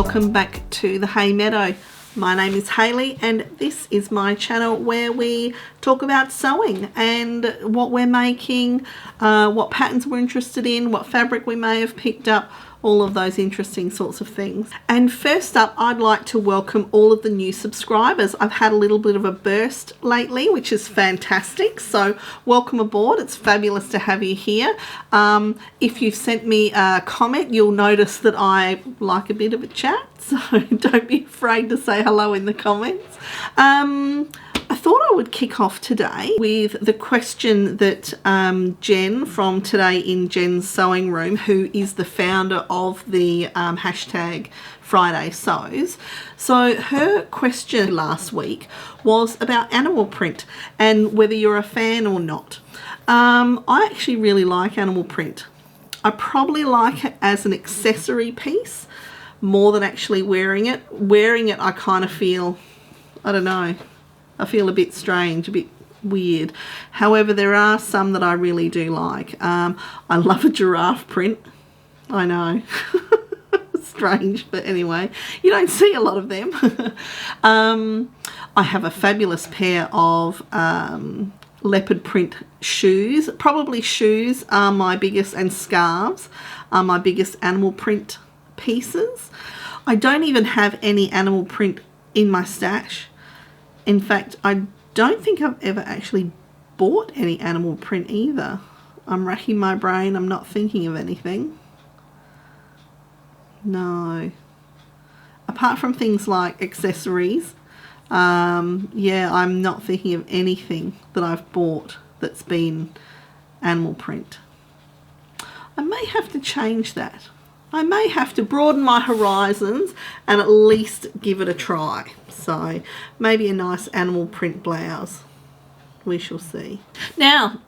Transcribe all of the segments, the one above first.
welcome back to the Hay Meadow. My name is Hayley and this is my channel where we talk about sewing and what we're making, what patterns we're interested in, what fabric we may have picked up, all of those interesting sorts of things. And first up, I'd like to welcome all of the new subscribers. I've had a little bit of a burst lately, which is fantastic. So welcome aboard. It's fabulous to have you here. If you've sent me a comment, you'll notice that I like a bit of a chat. So don't be afraid to say hello in the comments. I thought I would kick off today with the question that Jen from Today in Jen's Sewing Room, who is the founder of the hashtag Friday Sews. So her question last week was about animal print and whether you're a fan or not. I actually really like animal print. I probably like it as an accessory piece more than actually wearing it. Wearing it, I kind of feel, I don't know, I feel a bit strange, a bit weird. However, there are some that I really do like. I love a giraffe print. I know. Strange, but anyway, you don't see a lot of them. I have a fabulous pair of leopard print shoes. Probably shoes are my biggest, and scarves are my biggest animal print pieces. I don't even have any animal print in my stash. In fact, I don't think I've ever actually bought any animal print either. I'm racking my brain. I'm not thinking of anything. No. Apart from things like accessories, yeah, I'm not thinking of anything that I've bought that's been animal print. I may have to change that. I may have to broaden my horizons and at least give it a try. So maybe a nice animal print blouse. We shall see. Now,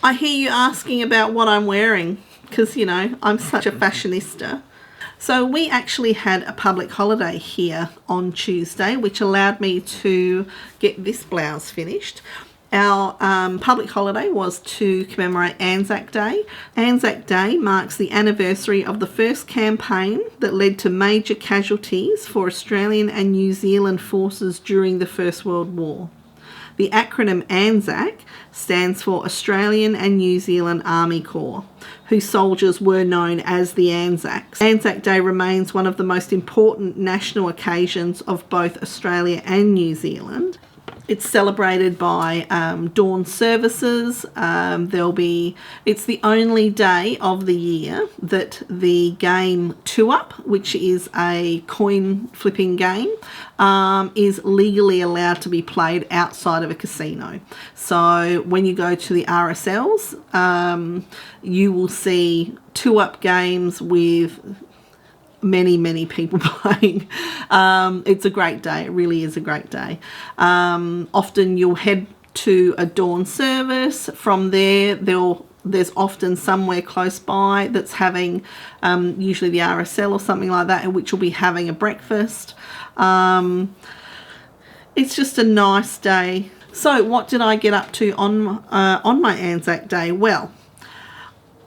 I hear you asking about what I'm wearing because, you know, I'm such a fashionista. So we actually had a public holiday here on Tuesday, which allowed me to get this blouse finished. Our public holiday was to commemorate Anzac Day. Anzac Day marks the anniversary of the first campaign that led to major casualties for Australian and New Zealand forces during the First World War. The acronym ANZAC stands for Australian and New Zealand Army Corps, whose soldiers were known as the Anzacs. Anzac Day remains one of the most important national occasions of both Australia and New Zealand. It's celebrated by dawn services. It's the only day of the year that the game Two Up, which is a coin flipping game, is legally allowed to be played outside of a casino. So when you go to the RSLs, you will see Two Up games with many people playing. It's a great day. It really is a great day. Often you'll head to a dawn service. From there, there's often somewhere close by that's having usually the RSL or something like that, which will be having a breakfast. It's just a nice day. So what did I get up to on my Anzac Day? Well,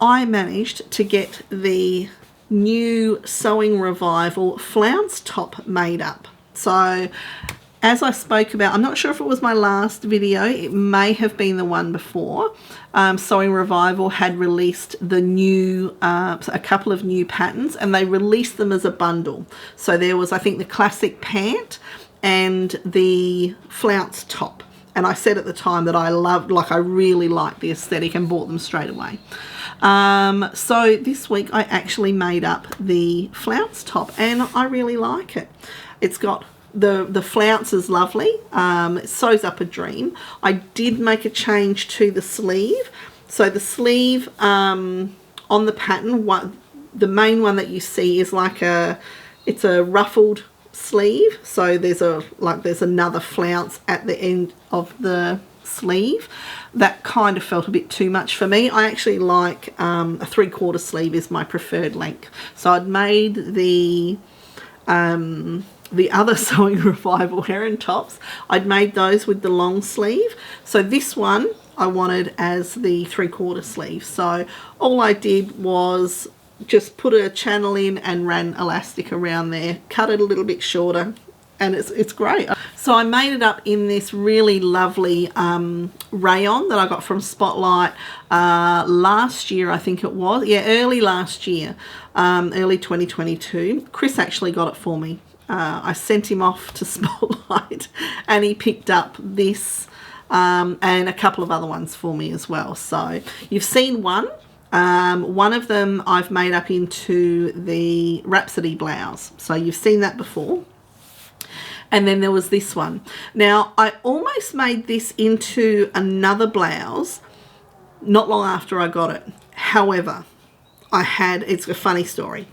I managed to get the new Sewing Revival Flounce top made up. So as I spoke about, I'm not sure if it was my last video, it may have been the one before, Sewing Revival had released the new, a couple of new patterns, and they released them as a bundle. So there was, I think, the classic pant and the flounce top. And I said at the time that I really liked the aesthetic and bought them straight away. So this week I actually made up the flounce top and I really like it. It's got the flounce is lovely. It sews up a dream. I did make a change to the sleeve. So the sleeve on the pattern, the main one that you see is it's a ruffled sleeve. So there's another flounce at the end of the sleeve. That kind of felt a bit too much for me. I actually like a 3/4 sleeve is my preferred length. So I'd made the other Sewing Revival heron tops. I'd made those with the long sleeve. So this one I wanted as the 3/4 sleeve. So all I did was just put a channel in and ran elastic around there, cut it a little bit shorter, and it's great. So I made it up in this really lovely rayon that I got from Spotlight last year, I think it was. Yeah, early last year, early 2022. Chris actually got it for me. I sent him off to Spotlight and he picked up this and a couple of other ones for me as well. So you've seen one. One of them I've made up into the Rhapsody blouse. So you've seen that before. And then there was this one. Now, I almost made this into another blouse not long after I got it. However, it's a funny story.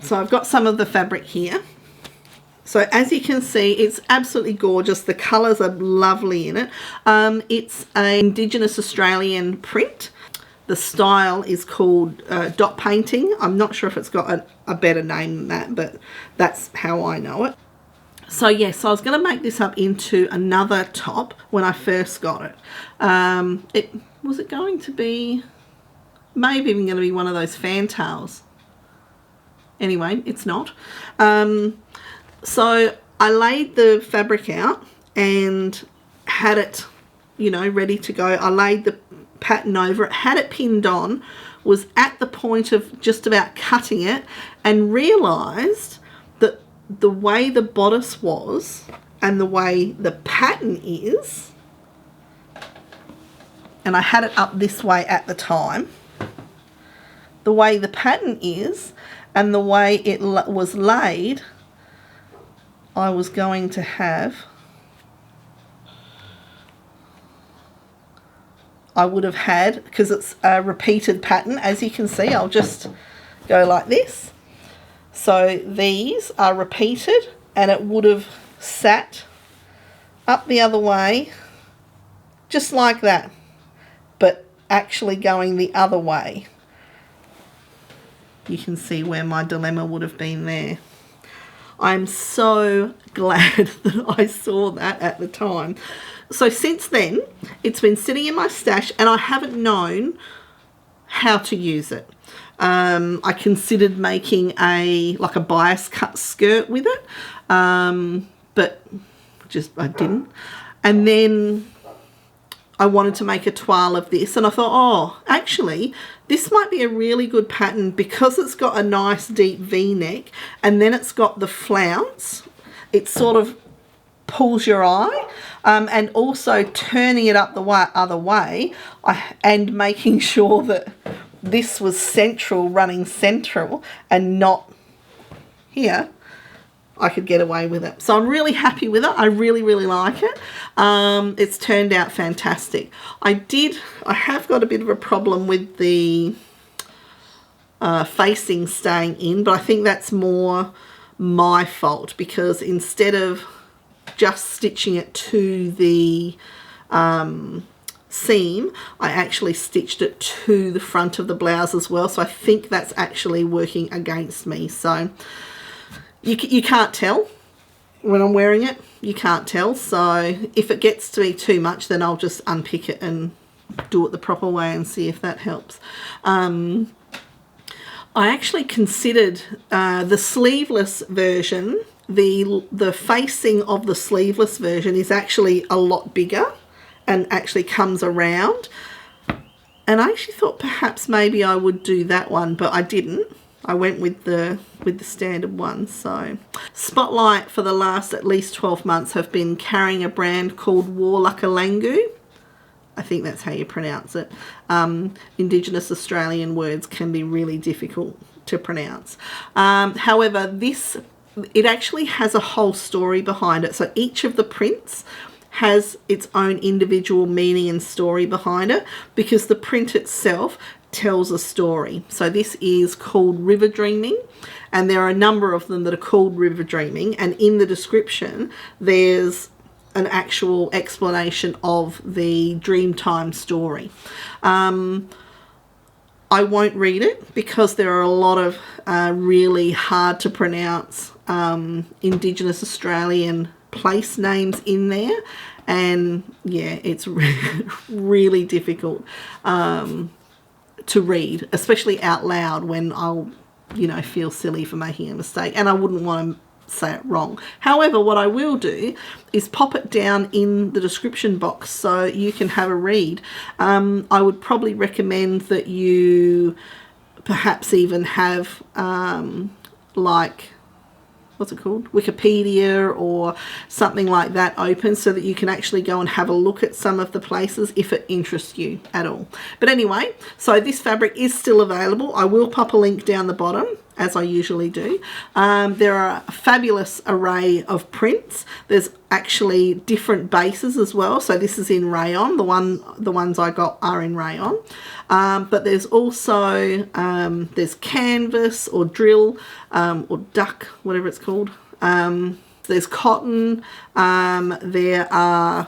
So I've got some of the fabric here. So as you can see, it's absolutely gorgeous. The colours are lovely in it. It's an Indigenous Australian print. The style is called dot painting. I'm not sure if it's got a better name than that, but that's how I know it. So yes, I was going to make this up into another top when I first got it. Was it going to be, maybe even going to be one of those fantails. Anyway, it's not. So I laid the fabric out and had it, you know, ready to go. I laid the pattern over it, had it pinned on, was at the point of just about cutting it, and realised that the way the bodice was and the way the pattern is, and I had it up this way at the time, the way the pattern is and the way it was laid, I was going to have, I would have had, because it's a repeated pattern, as you can see, I'll just go like this. So these are repeated, and it would have sat up the other way, just like that, but actually going the other way. You can see where my dilemma would have been there. I'm so glad that I saw that at the time. So since then, it's been sitting in my stash and I haven't known how to use it. I considered making like a bias cut skirt with it, but I didn't. And then I wanted to make a toile of this, and I thought, oh, actually, this might be a really good pattern because it's got a nice deep V-neck, and then it's got the flounce. It sort of pulls your eye, and also turning it up the other way, and making sure that this was central, running central, and not here. I could get away with it. So I'm really happy with it. I really, really like it. It's turned out fantastic. I have got a bit of a problem with the facing staying in, but I think that's more my fault, because instead of just stitching it to the seam, I actually stitched it to the front of the blouse as well. So I think that's actually working against me. So you can't tell when I'm wearing it. You can't tell. So if it gets to be too much, then I'll just unpick it and do it the proper way and see if that helps. I actually considered the sleeveless version. The facing of the sleeveless version is actually a lot bigger and actually comes around. And I actually thought perhaps maybe I would do that one, but I didn't. I went with the standard one. So Spotlight for the last at least 12 months have been carrying a brand called Warlakalangu. I think that's how you pronounce it. Indigenous Australian words can be really difficult to pronounce. However, it actually has a whole story behind it. So each of the prints has its own individual meaning and story behind it, because the print itself tells a story. So this is called River Dreaming, and there are a number of them that are called River Dreaming, and in the description there's an actual explanation of the Dreamtime story. I won't read it because there are a lot of really hard to pronounce Indigenous Australian place names in there, and yeah, it's really difficult to read, especially out loud when I'll you know, feel silly for making a mistake, and I wouldn't want to say it wrong. However, what I will do is pop it down in the description box so you can have a read. I would probably recommend that you perhaps even have like, what's it called, Wikipedia or something like that open so that you can actually go and have a look at some of the places if it interests you at all. But anyway, so this fabric is still available. I will pop a link down the bottom, as I usually do. There are a fabulous array of prints. There's actually different bases as well. So this is in rayon. The ones I got are in rayon. But there's also there's canvas or drill or duck, whatever it's called. There's cotton. There are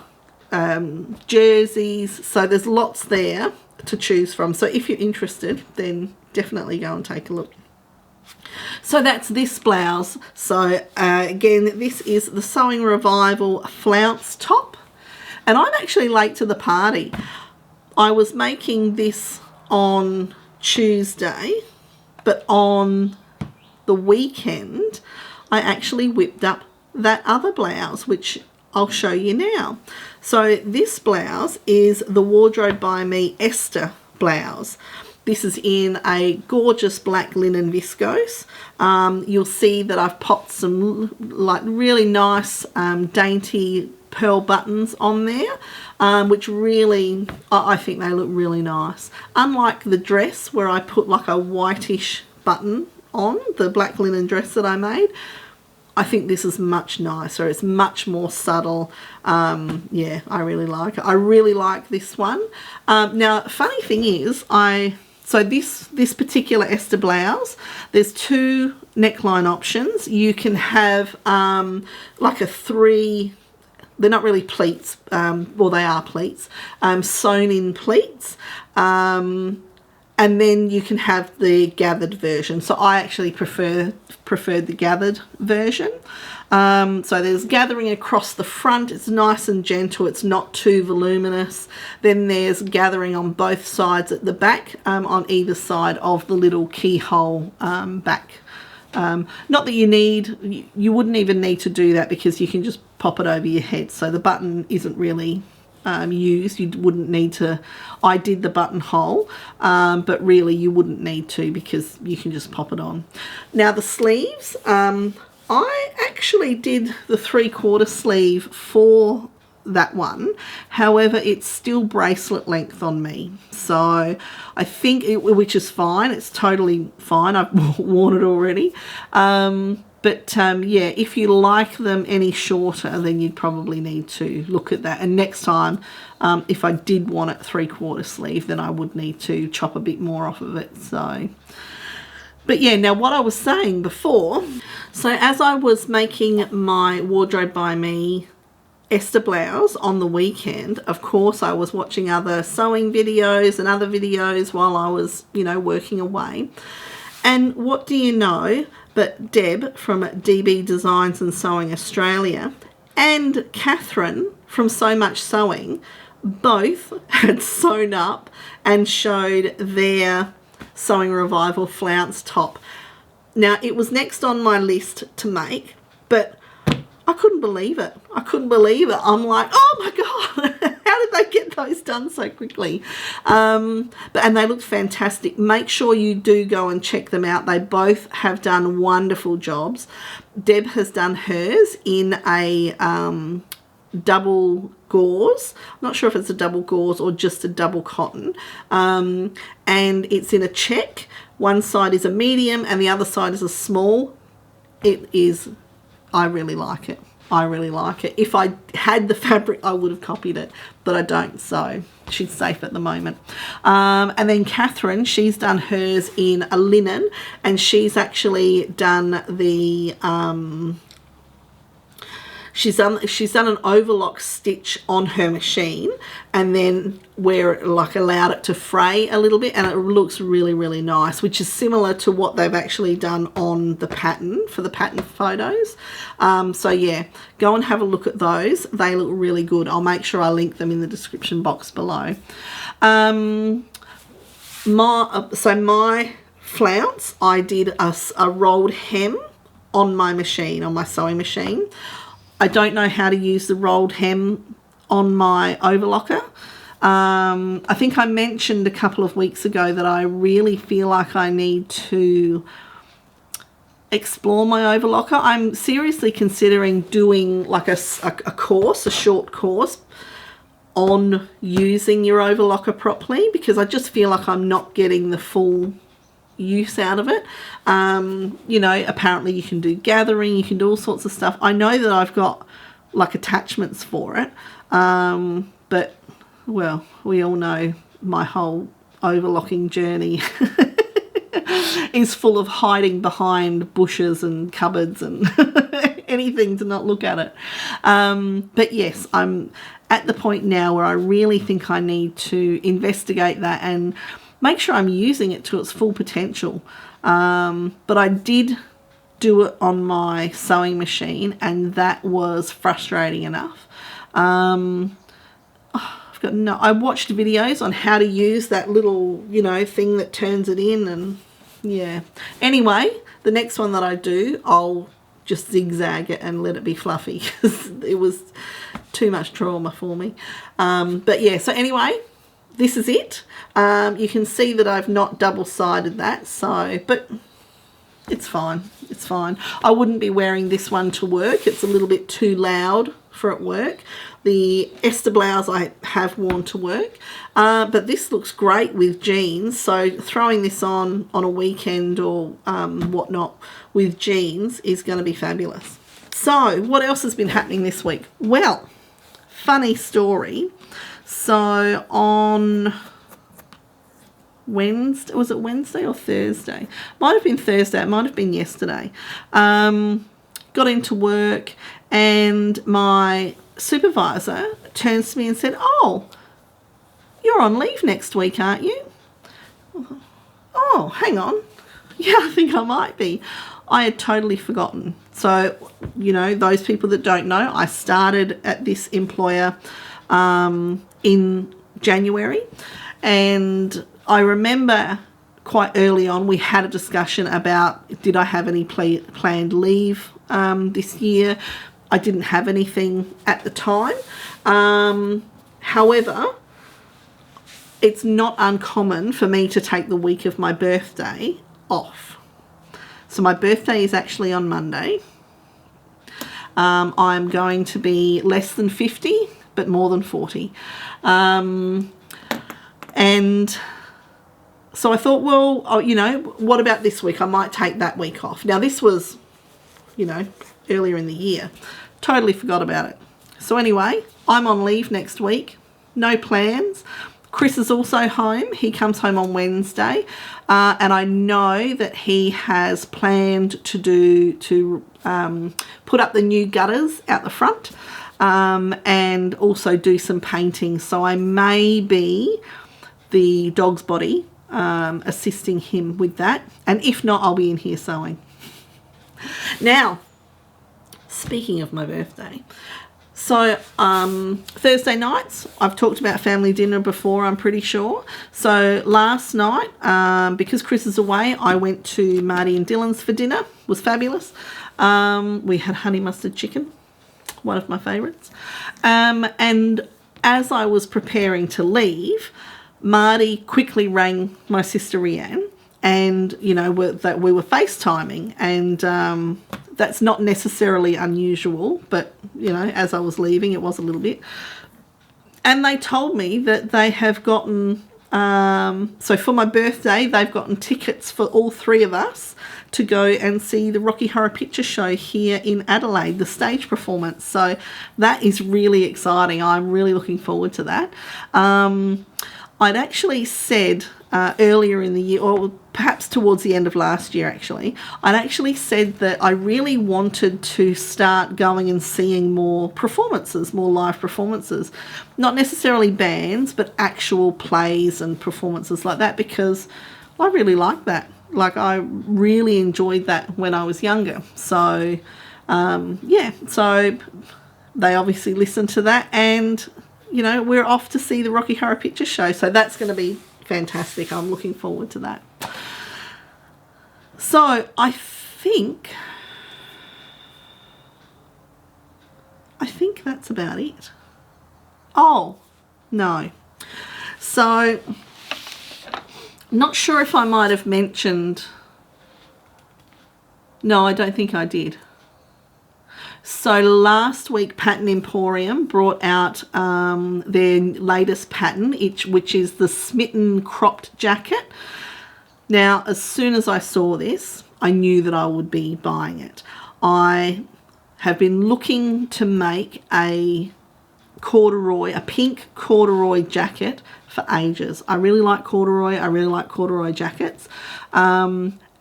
jerseys. So there's lots there to choose from. So if you're interested, then definitely go and take a look. So that's this blouse. So again, this is the Sewing Revival Flounce top, and I'm actually late to the party. I was making this on Tuesday, but on the weekend I actually whipped up that other blouse, which I'll show you now. So this blouse is the Wardrobe by Me Esther blouse. This is in a gorgeous black linen viscose. You'll see that I've popped some like really nice dainty pearl buttons on there, which really, I think they look really nice. Unlike the dress where I put like a whitish button on, the black linen dress that I made, I think this is much nicer. It's much more subtle. Yeah, I really like it. I really like this one. Now, funny thing is, so this particular Esther blouse, there's two neckline options. You can have like a three, they're not really pleats, well they are pleats, sewn in pleats, and then you can have the gathered version. So I actually preferred the gathered version. So there's gathering across the front. It's nice and gentle. It's not too voluminous. Then there's gathering on both sides at the back, on either side of the little keyhole back. Not that you wouldn't even need to do that because you can just pop it over your head. So the button isn't really used. You wouldn't need to. I did the buttonhole, but really you wouldn't need to because you can just pop it on. Now the sleeves, I actually did the 3/4 sleeve for that one. However, it's still bracelet length on me. So I think, which is fine. It's totally fine. I've worn it already. Yeah, if you like them any shorter, then you'd probably need to look at that. And next time, if I did want it 3/4 sleeve, then I would need to chop a bit more off of it. So, but yeah, now what I was saying before, so as I was making my Wardrobe by Me Esther blouse on the weekend, of course I was watching other sewing videos and other videos while I was, you know, working away. And what do you know but Deb from DB Designs and Sewing Australia and Catherine from So Much Sewing both had sewn up and showed their Sewing Revival Flounce top. Now, it was next on my list to make, but I couldn't believe it. I couldn't believe it. I'm like, oh my God, how did they get those done so quickly? And they looked fantastic. Make sure you do go and check them out. They both have done wonderful jobs. Deb has done hers in a double gauze. I'm not sure if it's a double gauze or just a double cotton. And it's in a check. One side is a medium and the other side is a small. It is, I really like it. I really like it. If I had the fabric, I would have copied it, but I don't, so she's safe at the moment. And then Catherine, she's done hers in a linen, and she's actually done the she's done an overlock stitch on her machine, and then where it like allowed it to fray a little bit, and it looks really, really nice, which is similar to what they've actually done on the pattern for the pattern photos. So yeah, go and have a look at those. They look really good. I'll make sure I link them in the description box below. My Flounce, I did a rolled hem on my machine, on my sewing machine. I don't know how to use the rolled hem on my overlocker. I think I mentioned a couple of weeks ago that I really feel like I need to explore my overlocker. I'm seriously considering doing like a course, a short course on using your overlocker properly, because I just feel like I'm not getting the full use out of it. You know, apparently you can do gathering, you can do all sorts of stuff. I know that I've got like attachments for it, but well, we all know my whole overlocking journey is full of hiding behind bushes and cupboards and anything to not look at it. But yes, I'm at the point now where I really think I need to investigate that and make sure I'm using it to its full potential. But I did do it on my sewing machine, and that was frustrating enough. I watched videos on how to use that little, you know, thing that turns it in, and yeah. Anyway, the next one that I do, I'll just zigzag it and let it be fluffy, because it was too much trauma for me. But yeah, so anyway, this is it. You can see that I've not double-sided that, so, but it's fine. It's fine. I wouldn't be wearing this one to work. It's a little bit too loud for at work. The Esther blouse I have worn to work, but this looks great with jeans, so throwing this on a weekend or whatnot with jeans is going to be fabulous. So what else has been happening this week? Well, funny story. So on Wednesday, was it Wednesday or Thursday? Might have been Thursday, it might have been yesterday. Got into work, and my supervisor turns to me and said, "Oh, you're on leave next week, aren't you?" Oh, hang on. Yeah, I think I might be. I had totally forgotten. So, you know, those people that don't know, I started at this employer in January, and I remember quite early on we had a discussion about, did I have any planned leave this year? I didn't have anything at the time. However, it's not uncommon for me to take the week of my birthday off. So my birthday is actually on Monday. I'm going to be less than 50, but more than 40. And so I thought, well, you know, what about this week? I might take that week off. Now, this was, you know, earlier in the year. Totally forgot about it. So anyway, I'm on leave next week. No plans. Chris is also home. He comes home on Wednesday. And I know that he has planned to put up the new gutters out the front, and also do some painting. So I may be the dog's body, assisting him with that. And if not, I'll be in here sewing. Now, speaking of my birthday, so Thursday nights, I've talked about family dinner before, I'm pretty sure. So last night, because Chris is away, I went to Marty and Dylan's for dinner. It was fabulous. We had honey mustard chicken, one of my favourites. And as I was preparing to leave, Marty quickly rang my sister Rianne, and, you know, that we were FaceTiming, and that's not necessarily unusual, but, you know, as I was leaving, it was a little bit. And they told me that they have gotten, so for my birthday, they've gotten tickets for all three of us to go and see the Rocky Horror Picture Show here in Adelaide, the stage performance. So that is really exciting. I'm really looking forward to that. I'd actually said earlier in the year, or perhaps towards the end of last year actually, I'd actually said that I really wanted to start going and seeing more performances, more live performances. Not necessarily bands, but actual plays and performances like that, because I really like that. Like, I really enjoyed that when I was younger. So, yeah, so they obviously listened to that, and, you know, we're off to see the Rocky Horror Picture Show. So that's going to be fantastic. I'm looking forward to that. So I think that's about it. Oh, no. So, not sure if I might have mentioned. No, I don't think I did. So last week Pattern Emporium brought out their latest pattern, which is the Smitten cropped jacket. Now, as soon as I saw this, I knew that I would be buying it. I have been looking to make a pink corduroy jacket for ages. I really like corduroy. I really like corduroy jackets.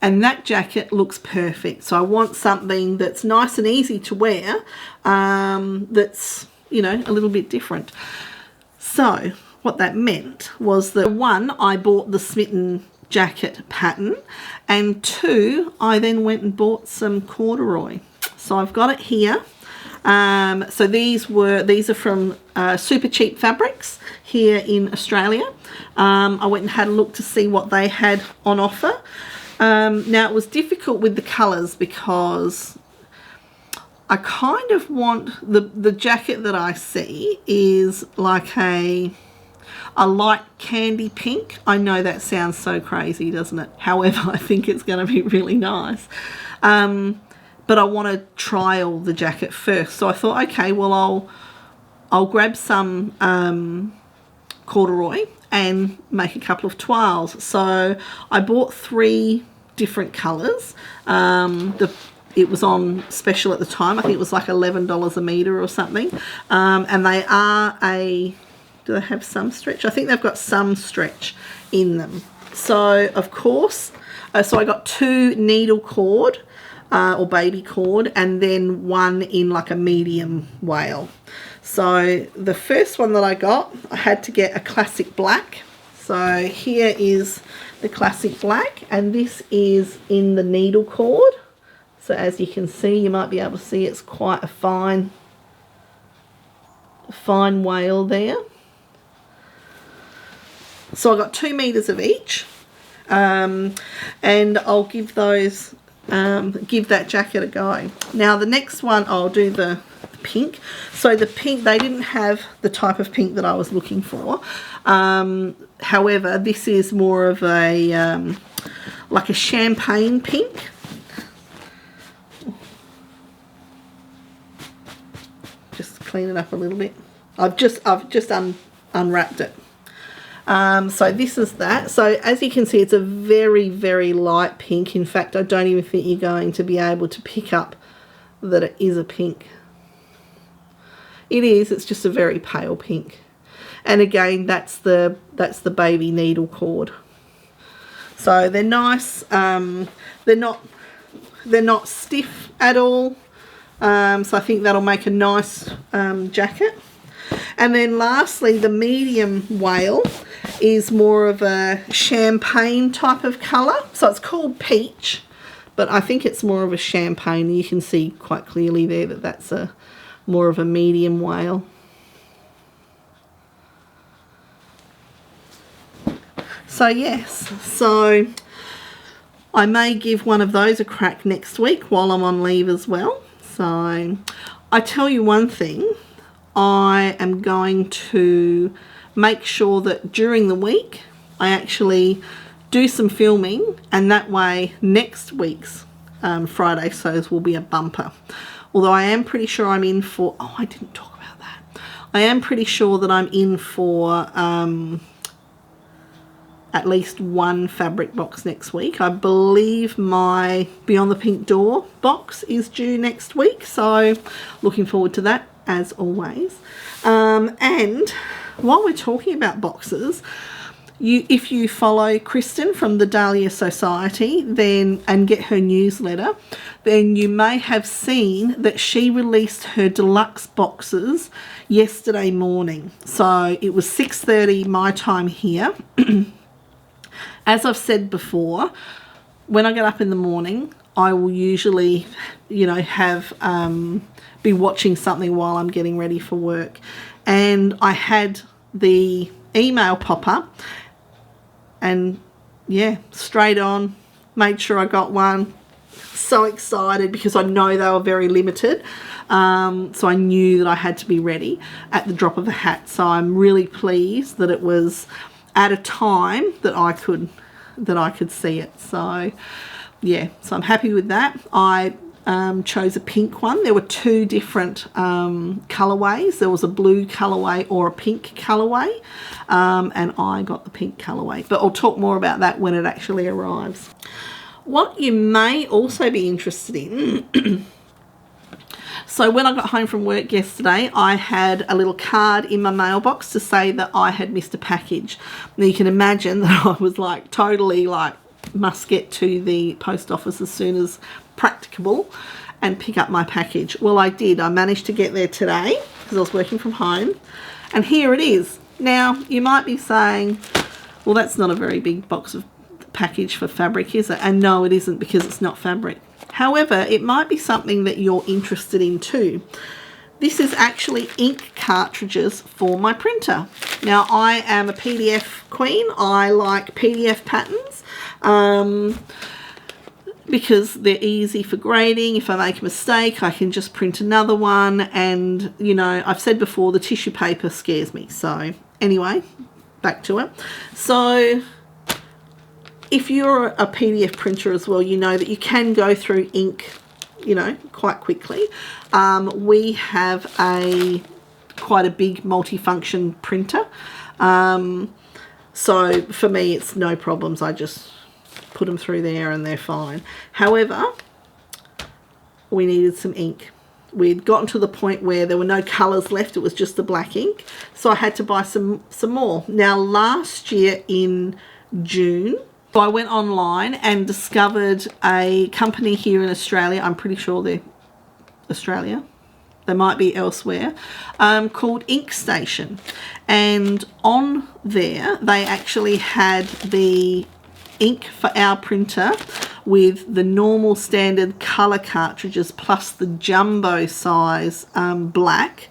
And that jacket looks perfect. So I want something that's nice and easy to wear, that's, you know, a little bit different. So what that meant was that, one, I bought the Smitten jacket pattern, and two, I then went and bought some corduroy. So I've got it here. So these are from Super Cheap Fabrics here in Australia. I went and had a look to see what they had on offer. Now, it was difficult with the colours because I kind of want the jacket that I see is like a light candy pink. I know that sounds so crazy, doesn't it? However, I think it's going to be really nice. But I want to trial the jacket first. So I thought, okay, well, I'll grab some corduroy and make a couple of toiles. So I bought 3 different colours. It was on special at the time. I think it was like $11 a metre or something. And they are do they have some stretch? I think they've got some stretch in them. So, of course, so I got 2 needle cord, or baby cord, and then 1 in like a medium wale. So the first one that I got, I had to get a classic black. So here is the classic black, and this is in the needle cord. So as you can see, you might be able to see it's quite a fine wale there. So I got 2 meters of each, and I'll give those give that jacket a go. Now the next one, I'll do the pink. So the pink, they didn't have the type of pink that I was looking for. However, this is more of a like a champagne pink. Just clean it up a little bit. I've just unwrapped it. So this is that. So as you can see, it's a very, very light pink. In fact, I don't even think you're going to be able to pick up that it is a pink. It is, it's just a very pale pink. And again, that's the baby needle cord. So they're nice. They're not stiff at all. So I think that'll make a nice jacket. And then lastly, the medium wale is more of a champagne type of colour. So it's called peach, but I think it's more of a champagne. You can see quite clearly there that that's more of a medium wale. So yes, so I may give one of those a crack next week while I'm on leave as well. So I tell you one thing, I am going to make sure that during the week I actually do some filming, and that way next week's Friday sews will be a bumper. Although I am pretty sure I'm in for, oh, I didn't talk about that. I am pretty sure that I'm in for at least 1 fabric box next week. I believe my Beyond the Pink Door box is due next week, so looking forward to that as always. And while we're talking about boxes, if you follow Kristen from the Dahlia Society and get her newsletter, then you may have seen that she released her deluxe boxes yesterday morning. So it was 6:30 my time here. As I've said before, when I get up in the morning, I will usually, be watching something while I'm getting ready for work. And I had the email pop up, and yeah, straight on, made sure I got one. So excited because I know they were very limited. So I knew that I had to be ready at the drop of a hat. So I'm really pleased that it was at a time that I could see it. So yeah, so I'm happy with that. I chose a pink one. There were two different colorways. There was a blue colorway or a pink colorway, and I got the pink colorway, but I'll talk more about that when it actually arrives. What you may also be interested in, so when I got home from work yesterday, I had a little card in my mailbox to say that I had missed a package. Now you can imagine that I was like totally like must get to the post office as soon as practicable and pick up my package. Well, I did. I managed to get there today because I was working from home, and here it is. Now you might be saying, well, that's not a very big box of package for fabric, is it? And no, it isn't, because it's not fabric. However, it might be something that you're interested in too. This is actually ink cartridges for my printer. Now, I am a PDF queen. I like PDF patterns because they're easy for grading. If I make a mistake, I can just print another one. And, you know, I've said before, the tissue paper scares me. So anyway, back to it. So if you're a PDF printer as well, you know that you can go through ink, you know, quite quickly. We have quite a big multifunction printer. So for me, it's no problems. I just put them through there and they're fine. However, we needed some ink. We'd gotten to the point where there were no colours left. It was just the black ink. So I had to buy some more. Now, last year in June, I went online and discovered a company here in Australia. I'm pretty sure they're Australia. They might be elsewhere, called Ink Station. And on there, they actually had the ink for our printer with the normal standard colour cartridges plus the jumbo size black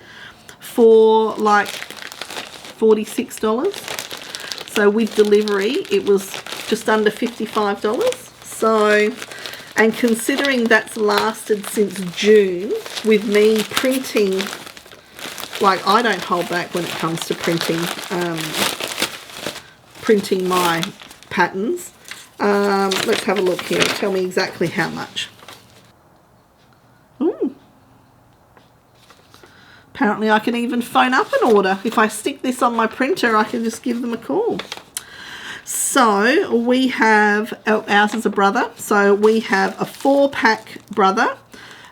for like $46. So with delivery, it was just under $55. So, and considering that's lasted since June, with me printing, like I don't hold back when it comes to printing my patterns. Let's have a look here. Tell me exactly how much. Ooh. Apparently I can even phone up an order. If I stick this on my printer, I can just give them a call. So we have, ours is a brother, so we have a 4-pack brother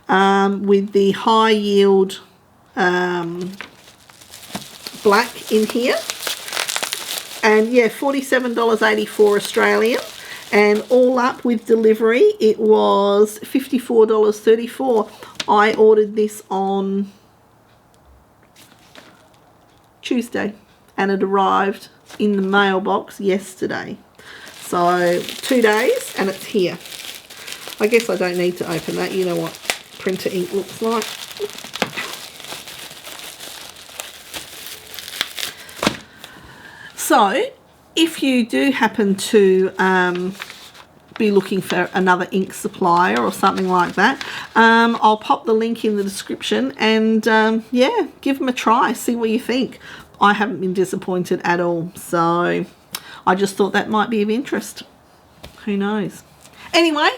with the high yield black in here, and yeah, $47.84 Australian, and all up with delivery it was $54.34. I ordered this on Tuesday and it arrived in the mailbox yesterday. So 2 days and it's here. I guess I don't need to open that. You know what printer ink looks like. So if you do happen to be looking for another ink supplier or something like that, I'll pop the link in the description and yeah, give them a try, see what you think. I haven't been disappointed at all, so I just thought that might be of interest. Who knows? Anyway,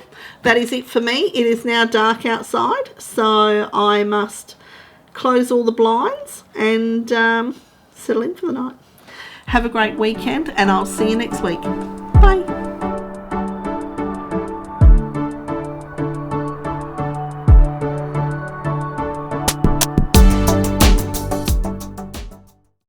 that is it for me. It is now dark outside, so I must close all the blinds and settle in for the night. Have a great weekend, and I'll see you next week. Bye.